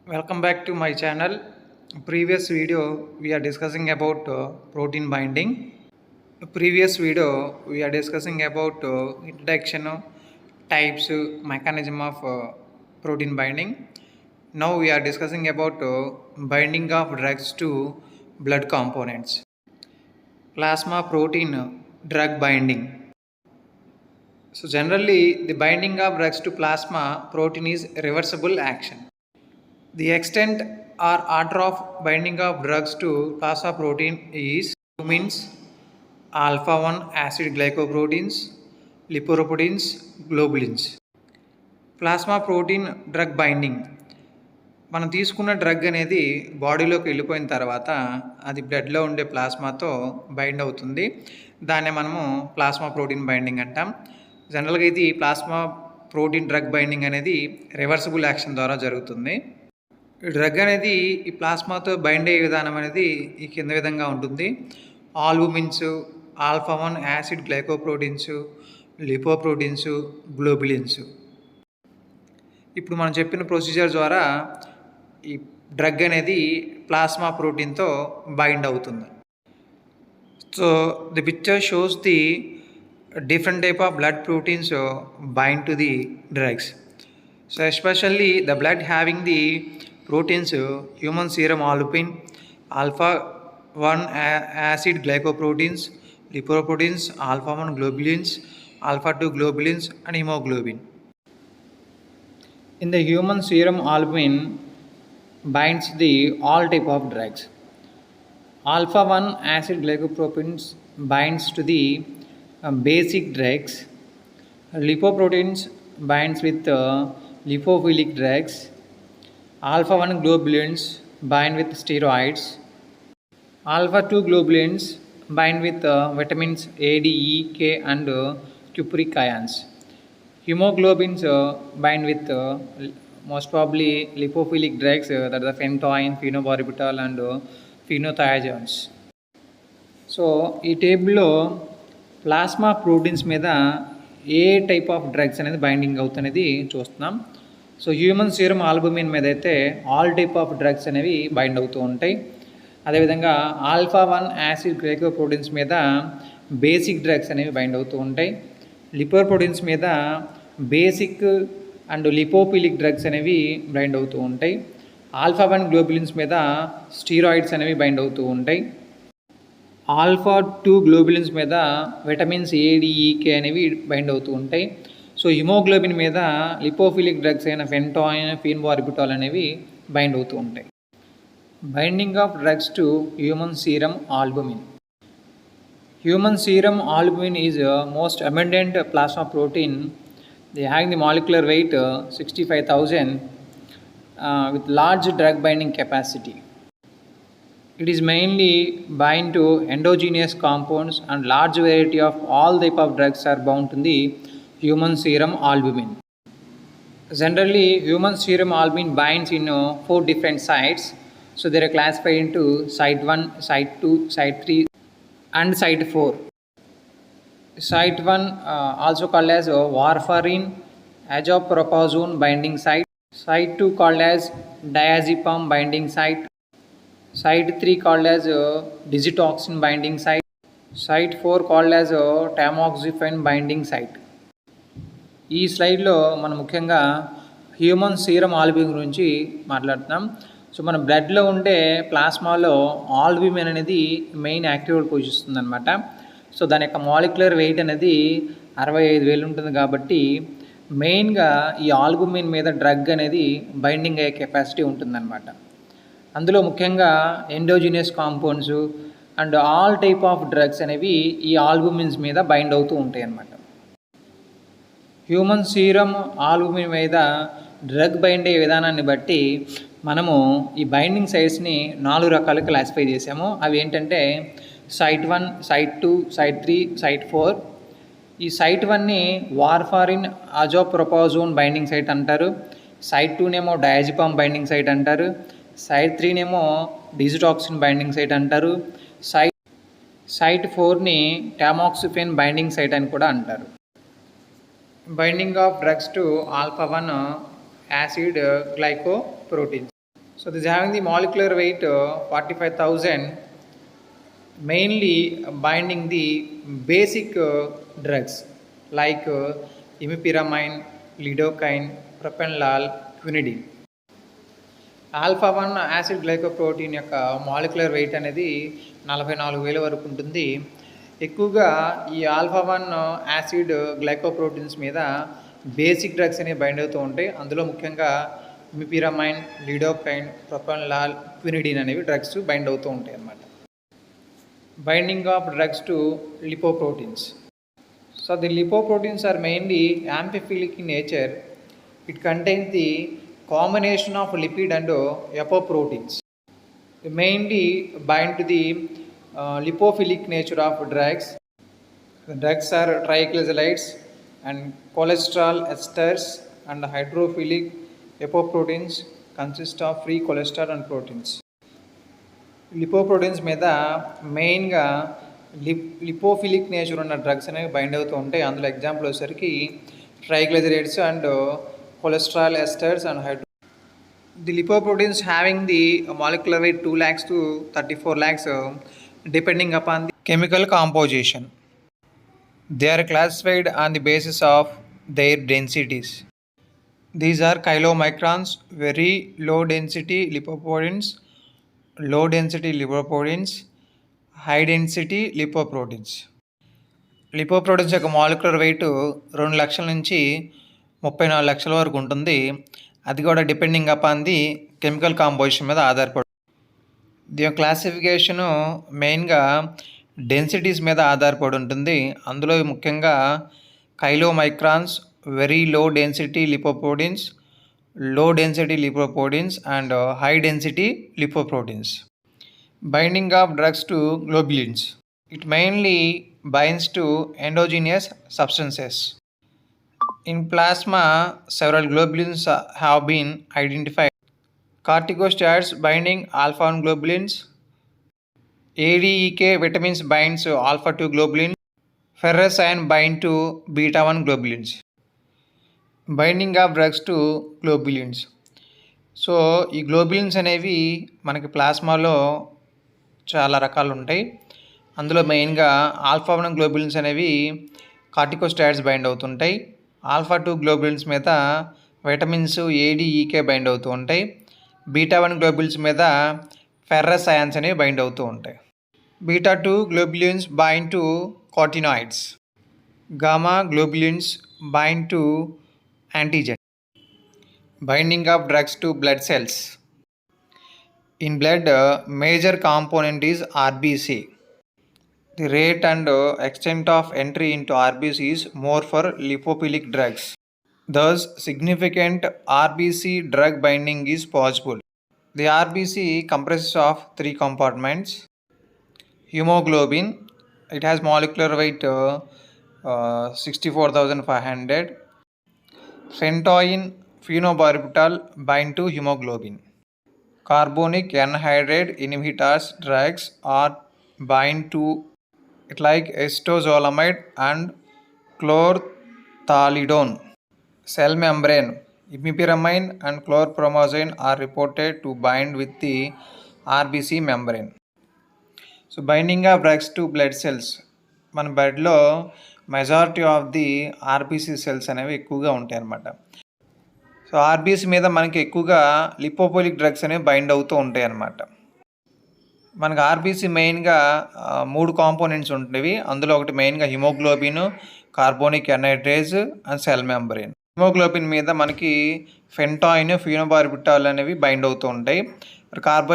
Welcome back to my channel. Previous video we are discussing about protein binding. Previous video we are discussing about introduction, types, mechanism of protein binding. Now we are discussing about binding of drugs to blood components. Plasma protein drug binding. So generally the binding of drugs to plasma protein is reversible action. The extent or order of binding of drugs to plasma protein is means alpha 1 acid glycoproteins, lipoproteins, globulins. Plasma protein drug binding మనం తీసుకున్న drug అనేది బాడీలోకి వెళ్ళిపోయిన తర్వాత అది బ్లడ్లో ఉండే ప్లాస్మాతో bind అవుతుంది. దాన్నే మనము ప్లాస్మా ప్రోటీన్ బైండింగ్ అంటాం. జనరల్గా ఇది ప్లాస్మా ప్రోటీన్ డ్రగ్ బైండింగ్ అనేది రివర్సిబుల్ యాక్షన్ ద్వారా జరుగుతుంది. ఈ డ్రగ్ అనేది ఈ ప్లాస్మాతో బైండ్ అయ్యే విధానం అనేది ఈ కింద విధంగా ఉంటుంది. Albumins, alpha 1 acid glycoproteins, lipoproteins, globulins. ఇప్పుడు మనం చెప్పిన ప్రొసీజర్ ద్వారా ఈ డ్రగ్ అనేది ప్లాస్మా ప్రోటీన్తో బైండ్ అవుతుంది. So the picture shows the different type of blood proteins bind to the drugs. So especially the blood having the proteins human serum albumin, alpha 1 acid glycoproteins, lipoproteins, alpha 1 globulins, alpha 2 globulins and hemoglobin. In the human serum albumin binds the all type of drugs. Alpha 1 acid glycoproteins binds to the basic drugs. Lipoproteins binds with lipophilic drugs. Alpha 1 globulins bind with steroids. Alpha 2 globulins bind with vitamins A, D, E, K and cupric ions. Hemoglobins bind with most probably lipophilic drugs that are the phenytoin, phenobarbital and phenothiazons. So ఈ టేబుల్లో plasma proteins మీద ఏ type of drugs అనేది binding అవుతున్నది చూస్తున్నాం. So human serum albumin మీద అయితే all type of drugs అనేవి bind అవుతూ ఉంటాయి. అదేవిధంగా ఆల్ఫా 1 యాసిడ్ గ్లైకోప్రోటీన్స్ మీద బేసిక్ డ్రగ్స్ అనేవి బైండ్ అవుతూ ఉంటాయి. లిపోప్రోటీన్స్ మీద బేసిక్ అండ్ లిపోపిలిక్ డ్రగ్స్ అనేవి బైండ్ అవుతూ ఉంటాయి. ఆల్ఫా 1 గ్లోబులిన్స్ మీద స్టీరాయిడ్స్ అనేవి బైండ్ అవుతూ ఉంటాయి. ఆల్ఫా 2 గ్లోబులిన్స్ మీద విటమిన్స్ ఏ, డి, ఈ, కే అనేవి బైండ్ అవుతూ ఉంటాయి. సో హిమోగ్లోబిన్ మీద లిపోఫిలిక్ డ్రగ్స్ అయిన ఫెన్టాయిన్, ఫీన్బార్బిటాల్ అనేవి బైండ్ అవుతూ ఉంటాయి. Binding of drugs to human serum albumin. Human serum albumin is most abundant plasma protein. They having the molecular weight 65,000 with large drug binding capacity. It is mainly bind to endogenous compounds and large variety of all type of drugs are bound in the human serum albumin. Generally, human serum albumin binds in 4 different sites. So they are classified into site 1, site 2, site 3 and site 4. Site 1 also called as warfarin azopropazone binding site. Site 2 called as diazepam binding site. Site 3 called as digitoxin binding site. Site 4 called as tamoxifen binding site. ఈ స్లైడ్లో మనం ముఖ్యంగా human serum albumin గురించి మాట్లాడుతున్నాం. So మన బ్లడ్లో ఉండే ప్లాస్మాలో albumin అనేది మెయిన్ యాక్టివ్ రోల్ పోషిస్తుంది అనమాట. సో దాని యొక్క మాలిక్యులర్ వెయిట్ అనేది 65,000 ఉంటుంది కాబట్టి మెయిన్గా ఈ ఆల్బుమిన్ మీద డ్రగ్ అనేది బైండింగ్ అయ్యే కెపాసిటీ ఉంటుందన్నమాట. అందులో ముఖ్యంగా endogenous compounds and all type of drugs అనేవి ఈ ఆల్బుమిన్స్ మీద బైండ్ అవుతూ ఉంటాయి అన్నమాట. హ్యూమన్ సీరం ఆల్బుమిన్ మీద డ్రగ్ బైండ్ అయ్యే విధానాన్ని బట్టి మనము ఈ బైండింగ్ సైట్స్ని 4 రకాలుగా క్లాసిఫై చేసాము. అవి ఏంటంటే సైట్ 1, సైట్ 2, సైట్ 3, సైట్ 4. ఈ సైట్ 1ని వార్ఫారిన్ అజోప్రోపాజోన్ బైండింగ్ సైట్ అంటారు. సైట్ 2నేమో డయాజిపామ్ బైండింగ్ సైట్ అంటారు. సైట్ 3నేమో డిజిటాక్సిన్ బైండింగ్ సైట్ అంటారు. సైట్ 4ని టామోక్సిఫెన్ బైండింగ్ సైట్ అని కూడా అంటారు. Binding of drugs to alpha 1 acid glycoproteins. So this is having the molecular weight 45,000, mainly binding the basic drugs like imipramine, lidocaine, propranolol, quinidine. Alpha 1 acid glycoprotein యొక్క molecular weight అనేది 44,000 వరకు ఉంటుంది. ఎక్కువగా ఈ alpha 1 acid glycoproteins మీద basic drugs అనేవి bind అవుతూ ఉంటాయి. అందులో ముఖ్యంగా ఇమిపిరమైన్, లిడోకైన్, ప్రొపనలాల్, క్వినిడిన్ అనేవి డ్రగ్స్ బైండ్ అవుతూ ఉంటాయి అన్నమాట. Binding of drugs to lipoproteins. So the lipoproteins are mainly amphiphilic in nature. It contains the combination of lipid and apoproteins. They mainly bind to the lipophilic nature of drugs. The drugs are triglycerides and cholesterol esters, and hydrophilic apoproteins consist of free cholesterol and proteins. Lipoproteins మీద మెయిన్గా lipophilic nature ఉన్న drugs అనేవి bind అవుతూ ఉంటాయి. అందులో example వచ్చేసరికి triglycerides and cholesterol esters and hydro. The lipoproteins having the molecular weight 2 lakhs to 34 lakhs depending upon the chemical composition. They are classified on the basis of their densities. These are chylomicrons, very low density lipoproteins, low density lipoproteins, high density lipoproteins. Lipoproteins యొక్క molecular wait 2 లక్షల నుంచి 34 లక్షల వరకు ఉంటుంది. అది కూడా depending upon the chemical composition మీద ఆధారపడి. దీని క్లాసిఫికేషను మెయిన్గా డెన్సిటీస్ మీద ఆధారపడి ఉంటుంది. అందులో ముఖ్యంగా chylomicrons, very low density lipoproteins, low density lipoproteins and high density lipoproteins. Binding of drugs to globulins. It mainly binds to endogenous substances. In plasma, several globulins have been identified. Corticosteroids binding alpha 1 globulins. ADEK vitamins binds alpha 2 globulin. Ferrous iron bind to beta 1 globulins. Binding of drugs to globulins. So ఈ globulins అనేవి మనకి ప్లాస్మాలో చాలా రకాలు ఉంటాయి. అందులో మెయిన్గా alpha 1 globulins అనేవి కార్టికోస్టెరాయిడ్స్ బైండ్ అవుతుంటాయి. ఆల్ఫా 2 గ్లోబులిన్స్ మీద విటమిన్స్ ఏడీఈకే బైండ్ అవుతూ ఉంటాయి. బీటా 1 గ్లోబులిన్స్ మీద ఫెర్రస్ అయాన్స్ అనేవి బైండ్ అవుతూ ఉంటాయి. Beta 2 globulins bind to carotenoids. Gamma globulins bind to antigen. Binding of drugs to blood cells. In blood major component is RBC. The rate and extent of entry into RBC is more for lipophilic drugs. Thus, significant RBC drug binding is possible. The RBC comprises of 3 compartments. Hemoglobin, it has molecular weight 64,500. Phentoin, phenobarbital bind to hemoglobin. Carbonic anhydrate inhibitors drugs are bind to it like acetozolamide and chlorthalidone. Cell membrane, imipramine and chlorpromazine are reported to bind with the RBC membrane. So binding of drugs to blood cells. మన బ్లడ్లో majority of the RBC cells అనేవి ఎక్కువగా ఉంటాయి అన్నమాట. So RBC మీద మనకి ఎక్కువగా lipophilic drugs అనేవి బైండ్ అవుతూ ఉంటాయి అన్నమాట. మనకు ఆర్బీసీ మెయిన్గా 3 కాంపోనెంట్స్ ఉంటున్నవి. అందులో ఒకటి మెయిన్గా haemoglobin, carbonic anhydrase and cell membrane. Haemoglobin మీద మనకి ఫెంటాయిన్, ఫీనోబార్బిటాల్ అనేవి బైండ్ అవుతూ ఉంటాయి.